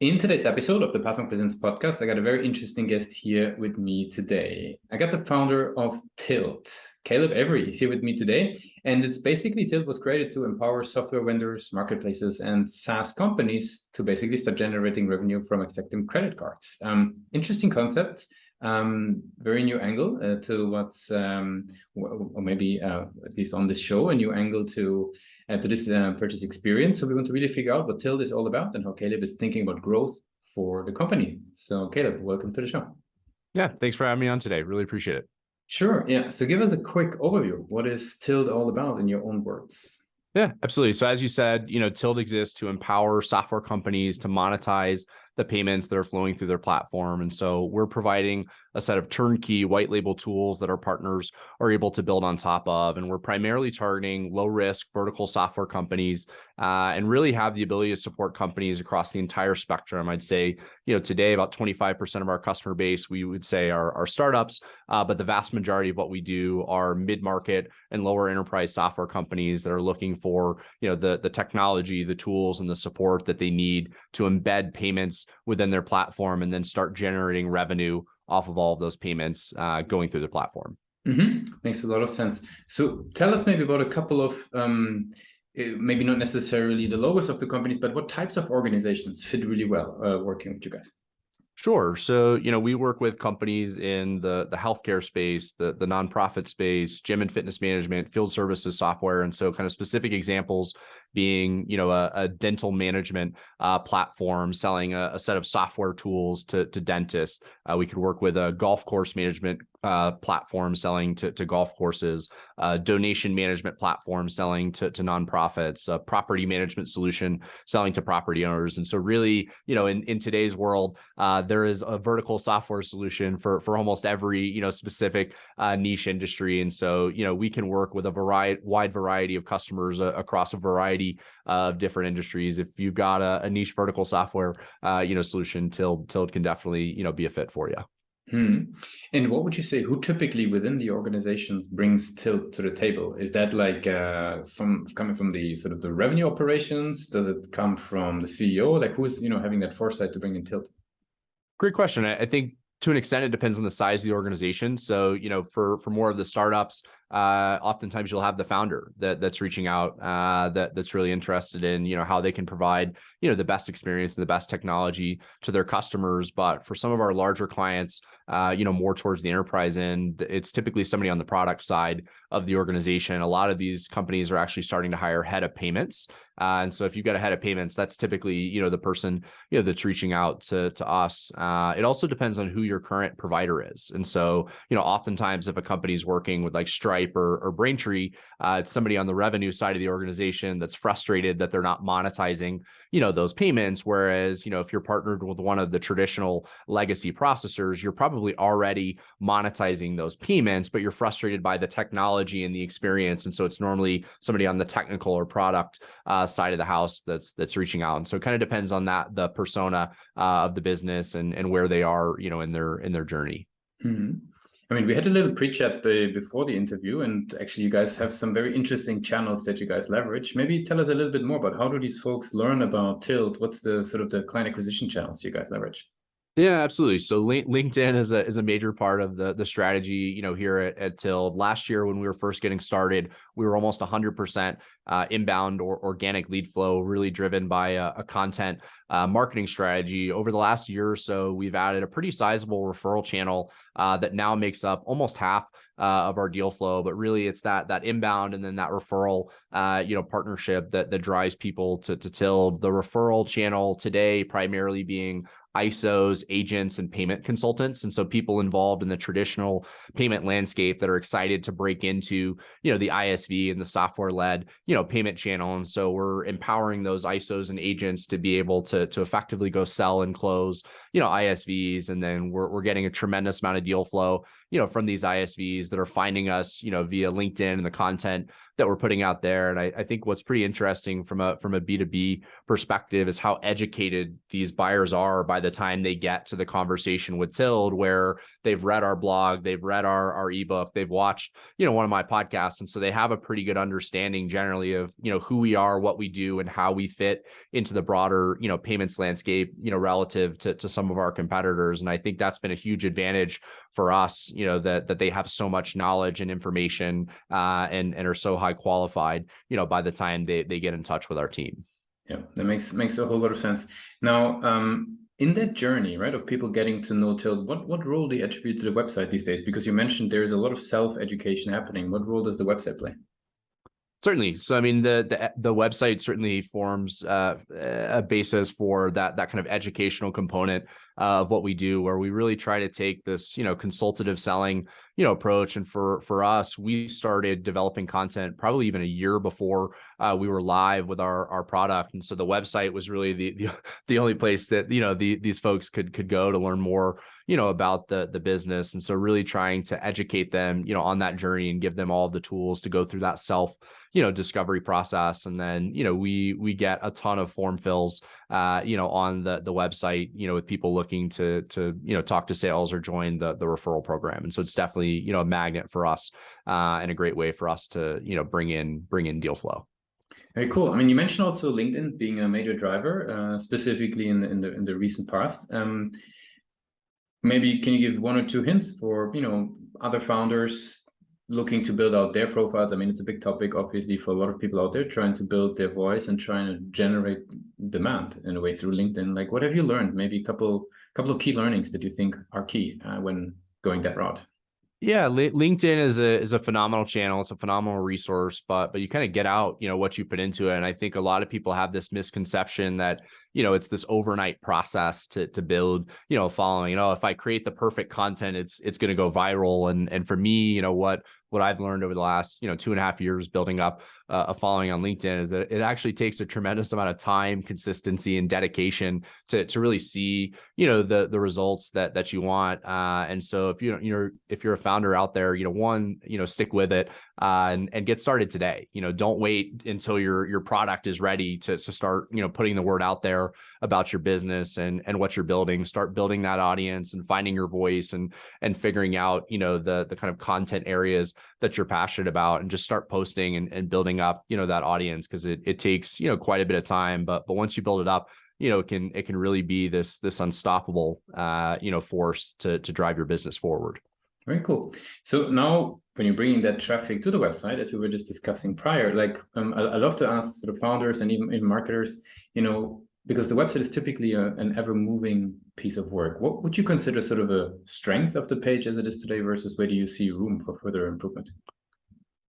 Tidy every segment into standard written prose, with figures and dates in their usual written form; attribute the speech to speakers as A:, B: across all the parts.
A: In today's episode of the Pathmark Presents podcast, I got a very interesting guest here with me today. I got the founder of Tilt, Caleb Avery, is here with me today. And it's basically Tilt was created to empower software vendors, marketplaces, and SaaS companies to basically start generating revenue from accepting credit cards. Interesting concept. Very new angle to what's, or maybe at least on this show, a new angle to this purchase experience. So we want to really figure out what Tilt is all about and how Caleb is thinking about growth for the company. So Caleb, welcome to the show.
B: Yeah, thanks for having me on today. Really appreciate it.
A: Sure. Yeah. So give us a quick overview. What is Tilt all about in your own words?
B: Yeah, absolutely. So as you said, Tilt exists to empower software companies to monetize the payments that are flowing through their platform. And so we're providing a set of turnkey white label tools that our partners are able to build on top of. And we're primarily targeting low risk vertical software companies and really have the ability to support companies across the entire spectrum. I'd say, today about 25% of our customer base, we would say are startups, but the vast majority of what we do are mid-market and lower enterprise software companies that are looking for, the technology, the tools, and the support that they need to embed payments within their platform and then start generating revenue off of all of those payments going through the platform.
A: Makes a lot of sense. So tell us maybe about a couple of, maybe not necessarily the logos of the companies, but what types of organizations fit really well working with you guys?
B: Sure. So, we work with companies in the healthcare space, the nonprofit space, gym and fitness management, field services software. And so kind of specific examples being, a dental management platform selling a set of software tools to dentists. We could work with a golf course management platform selling to golf courses, donation management platform selling to nonprofits, a property management solution selling to property owners. And so really, in today's world, there is a vertical software solution for almost every, specific niche industry. And so, we can work with a wide variety of customers across a variety of different industries. If you've got a niche vertical software, solution, Tilt can definitely, be a fit for you.
A: And what would you say, who typically within the organizations brings Tilt to the table? Is that like coming from the sort of the revenue operations? Does it come from the CEO? Like who's, having that foresight to bring in Tilt?
B: Great question. I think to an extent, it depends on the size of the organization. So, for more of the startups, oftentimes you'll have the founder that's reaching out, that's really interested in, how they can provide, the best experience and the best technology to their customers. But for some of our larger clients, more towards the enterprise end, it's typically somebody on the product side of the organization. A lot of these companies are actually starting to hire head of payments. And so if you've got a head of payments, that's typically, the person, that's reaching out to us. It also depends on who your current provider is. And so, oftentimes if a company is working with like Stripe or Braintree, it's somebody on the revenue side of the organization that's frustrated that they're not monetizing, those payments. Whereas, if you're partnered with one of the traditional legacy processors, you're probably already monetizing those payments, but you're frustrated by the technology and the experience. And so it's normally somebody on the technical or product side of the house that's reaching out. And so it kind of depends on the persona of the business and where they are, in their journey.
A: I mean, we had a little pre-chat before the interview, and actually you guys have some very interesting channels that you guys leverage. Maybe tell us a little bit more about how do these folks learn about Tilt? What's the sort of the client acquisition channels you guys leverage?
B: Yeah, absolutely. So LinkedIn is a major part of the strategy, here at Tilt. Last year, when we were first getting started, we were almost 100% inbound or organic lead flow, really driven by a content marketing strategy. Over the last year or so, we've added a pretty sizable referral channel that now makes up almost half of our deal flow. But really, it's that inbound and then that referral, partnership that drives people to Tilt. The referral channel today primarily being ISOs, agents, and payment consultants. And so people involved in the traditional payment landscape that are excited to break into, the ISV and the software-led, payment channel. And so we're empowering those ISOs and agents to be able to effectively go sell and close, ISVs. And then we're getting a tremendous amount of deal flow, from these ISVs that are finding us, via LinkedIn and the content that we're putting out there. And I think what's pretty interesting from a B2B perspective is how educated these buyers are by the time they get to the conversation with Tilled, where they've read our blog, they've read our ebook, they've watched, one of my podcasts. And so they have a pretty good understanding generally of, who we are, what we do, and how we fit into the broader, payments landscape, relative to some of our competitors. And I think that's been a huge advantage for us, that they have so much knowledge and information and are so high qualified, by the time they get in touch with our team.
A: Yeah, that makes a whole lot of sense. Now, in that journey, right, of people getting to know Tilt, what role do you attribute to the website these days? Because you mentioned there's a lot of self-education happening. What role does the website play?
B: Certainly. So, I mean, the website certainly forms a basis for that kind of educational component of what we do, where we really try to take this, consultative selling, approach. And for us, we started developing content probably even a year before we were live with our product. And so the website was really the only place that, these folks could go to learn more, about the business. And so really trying to educate them, on that journey and give them all the tools to go through that self, discovery process. And then, we get a ton of form fills, on the website, with people looking to talk to sales or join the referral program. And so it's definitely, a magnet for us and a great way for us to, bring in deal flow.
A: Very cool. I mean, you mentioned also LinkedIn being a major driver, specifically in the recent past. Maybe can you give one or two hints for, other founders looking to build out their profiles? I mean, it's a big topic, obviously, for a lot of people out there trying to build their voice and trying to generate demand in a way through LinkedIn. Like, what have you learned? Maybe a couple of key learnings that you think are key when going that route.
B: Yeah, LinkedIn is a phenomenal channel. It's a phenomenal resource, but you kind of get out, what you put into it. And I think a lot of people have this misconception that, it's this overnight process to build, a following. If I create the perfect content, it's going to go viral. And for me, what I've learned over the last, 2.5 years building up a following on LinkedIn is that it actually takes a tremendous amount of time, consistency, and dedication to really see, the results that you want. And so if you're a founder out there, one, stick with it and get started today. Don't wait until your product is ready to start, putting the word out there about your business and what you're building. Start building that audience and finding your voice and figuring out, the kind of content areas that you're passionate about, and just start posting and building up, that audience, because it takes, quite a bit of time. But once you build it up, it can really be this unstoppable, force to drive your business forward.
A: Very cool. So now when you're bringing that traffic to the website, as we were just discussing prior, like I love to ask sort of founders and even marketers, because the website is typically an ever-moving piece of work. What would you consider sort of a strength of the page as it is today versus where do you see room for further improvement?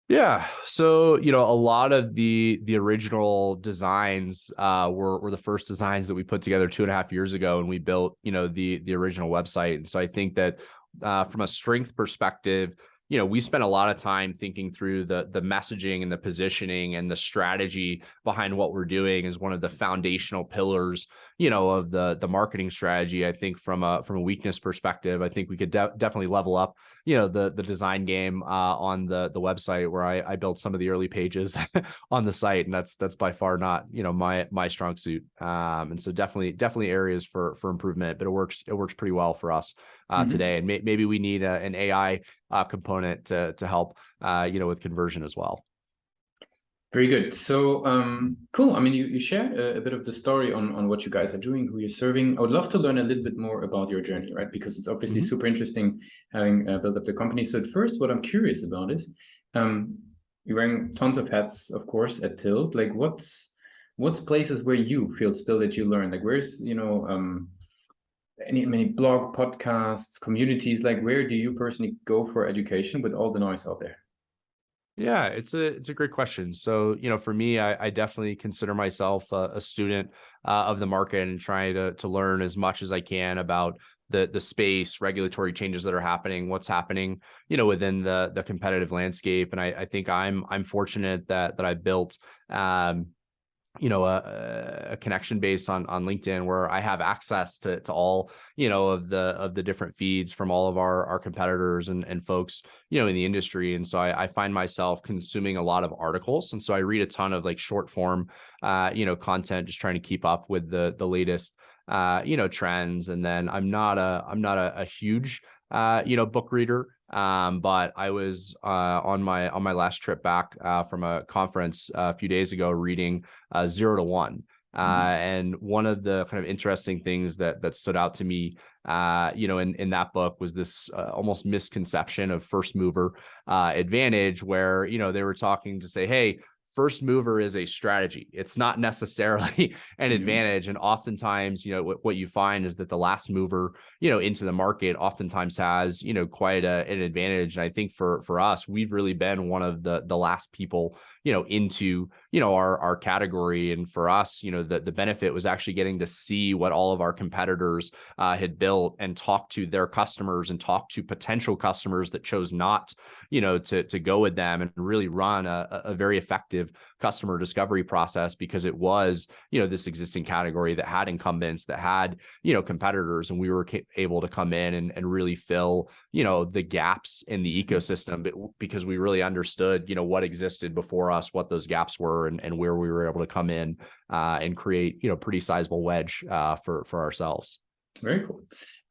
B: Yeah. So, a lot of the original designs were the first designs that we put together 2.5 years ago, and we built, the original website. And so I think that from a strength perspective, we spent a lot of time thinking through the messaging and the positioning and the strategy behind what we're doing as one of the foundational pillars, of the marketing strategy. I think from a weakness perspective, I think we could definitely level up, the design game on the website, where I built some of the early pages on the site, and that's by far not, my strong suit. And so definitely areas for improvement, but it works pretty well for us today. And maybe we need an AI component to help, with conversion as well.
A: Very good. So cool. I mean, you shared a bit of the story on what you guys are doing, who you're serving. I would love to learn a little bit more about your journey, right? Because it's obviously super interesting having built up the company. So at first, what I'm curious about is you're wearing tons of hats, of course, at Tilt. Like, what's places where you feel still that you learn? Like, where's many blog, podcasts, communities? Like, where do you personally go for education with all the noise out there?
B: Yeah, it's a great question. So, for me, I definitely consider myself a student of the market and trying to learn as much as I can about the space, regulatory changes that are happening, what's happening, within the competitive landscape. And I think I'm fortunate that I built a a connection base on LinkedIn where I have access to all, of the different feeds from all of our competitors and folks, in the industry. And so I find myself consuming a lot of articles. And so I read a ton of like short form, content, just trying to keep up with the latest, trends. And then I'm not a huge, book reader. But I was on my last trip back from a conference a few days ago reading 0 to 1. And one of the kind of interesting things that stood out to me, in that book was this almost misconception of first mover advantage, where, they were talking to say, hey, first mover is a strategy. It's not necessarily an advantage. And oftentimes, what you find is that the last mover, into the market oftentimes has, quite an advantage. And I think for us, we've really been one of the last people, into, our category. And for us, the benefit was actually getting to see what all of our competitors had built and talk to their customers and talk to potential customers that chose not, to go with them, and really run a very effective customer discovery process, because it was, this existing category that had incumbents, that had, competitors, and we were able to come in and really fill, the gaps in the ecosystem, because we really understood, what existed before us, what those gaps were, and where we were able to come in and create, pretty sizable wedge for ourselves.
A: Very cool.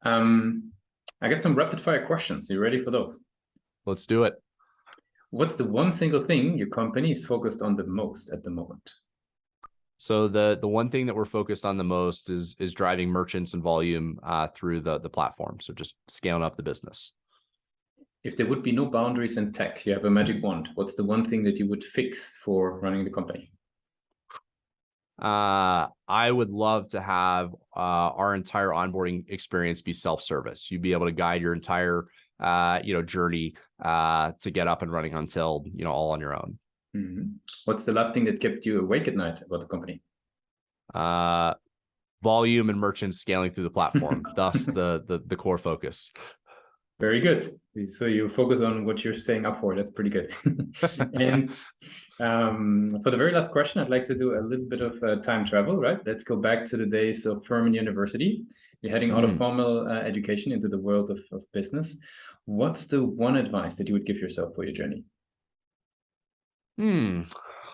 A: I got some rapid fire questions. You ready for those?
B: Let's do it.
A: What's the one single thing your company is focused on the most at the moment?
B: So the one thing that we're focused on the most is driving merchants and volume through the platform. So just scaling up the business.
A: If there would be no boundaries in tech, you have a magic wand. What's the one thing that you would fix for running the company?
B: I would love to have our entire onboarding experience be self-service. You'd be able to guide your entire journey to get up and running on Tilled, all on your own.
A: What's the last thing that kept you awake at night about the company?
B: Volume and merchants scaling through the platform. Thus the core focus.
A: Very good. So you focus on what you're staying up for. That's pretty good. And for the very last question, I'd like to do a little bit of time travel, right? Let's go back to the days of Furman University. You're heading out of formal education into the world of business. What's the one advice that you would give yourself for your journey?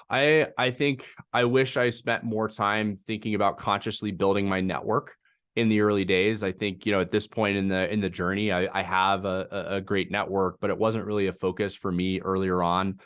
B: I think I wish I spent more time thinking about consciously building my network in the early days. I think, at this point in the journey, I have a great network, but it wasn't really a focus for me earlier on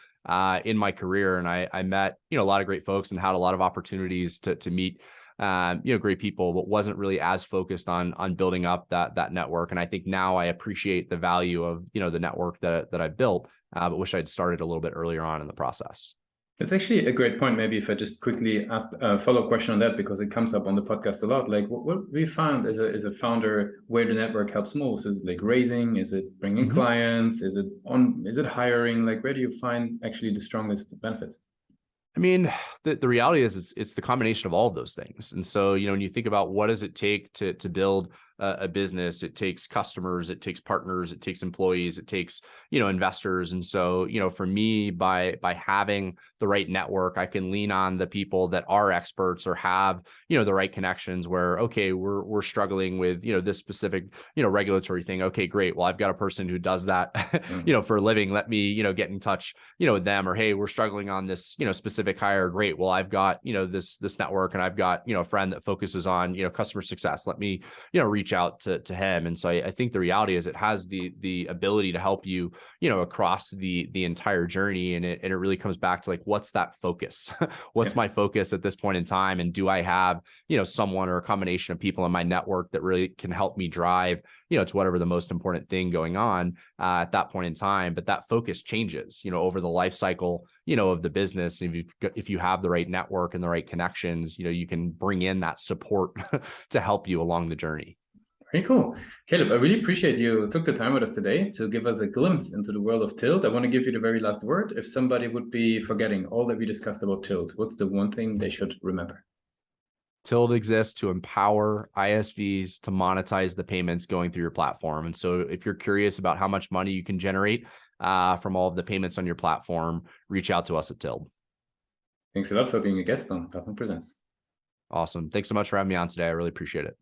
B: in my career. And I met, a lot of great folks and had a lot of opportunities to meet, great people, but wasn't really as focused on building up that network. And I think now I appreciate the value of, the network that I built, but wish I'd started a little bit earlier on in the process.
A: It's actually a great point. Maybe if I just quickly ask a follow-up question on that, because it comes up on the podcast a lot. Like what we found as a founder, where the network helps most is like raising, is it bringing clients, is it hiring? Like where do you find actually the strongest benefits?
B: I mean, the reality is it's the combination of all of those things. And so, when you think about what does it take to build a business, it takes customers, it takes partners, it takes employees, it takes, investors. And so, for me, by having the right network, I can lean on the people that are experts or have, the right connections where, okay, we're struggling with, this specific, regulatory thing. Okay, great. Well, I've got a person who does that, for a living. Let me, get in touch, with them. Or, hey, we're struggling on this, specific hire. Great. Well, I've got, this network, and I've got, a friend that focuses on, customer success. Let me, reach out to him. And so I think the reality is it has the ability to help you, across the entire journey. And it really comes back to like, what's that focus? What's my focus at this point in time? And do I have, someone or a combination of people in my network that really can help me drive, to whatever the most important thing going on at that point in time? But that focus changes, over the life cycle, of the business. If you have the right network and the right connections, you can bring in that support to help you along the journey.
A: Very cool. Caleb, I really appreciate you took the time with us today to give us a glimpse into the world of Tilt. I want to give you the very last word. If somebody would be forgetting all that we discussed about Tilt, what's the one thing they should remember?
B: Tilt exists to empower ISVs to monetize the payments going through your platform. And so if you're curious about how much money you can generate from all of the payments on your platform, reach out to us at Tilt.
A: Thanks a lot for being a guest on Platform Presents.
B: Awesome. Thanks so much for having me on today. I really appreciate it.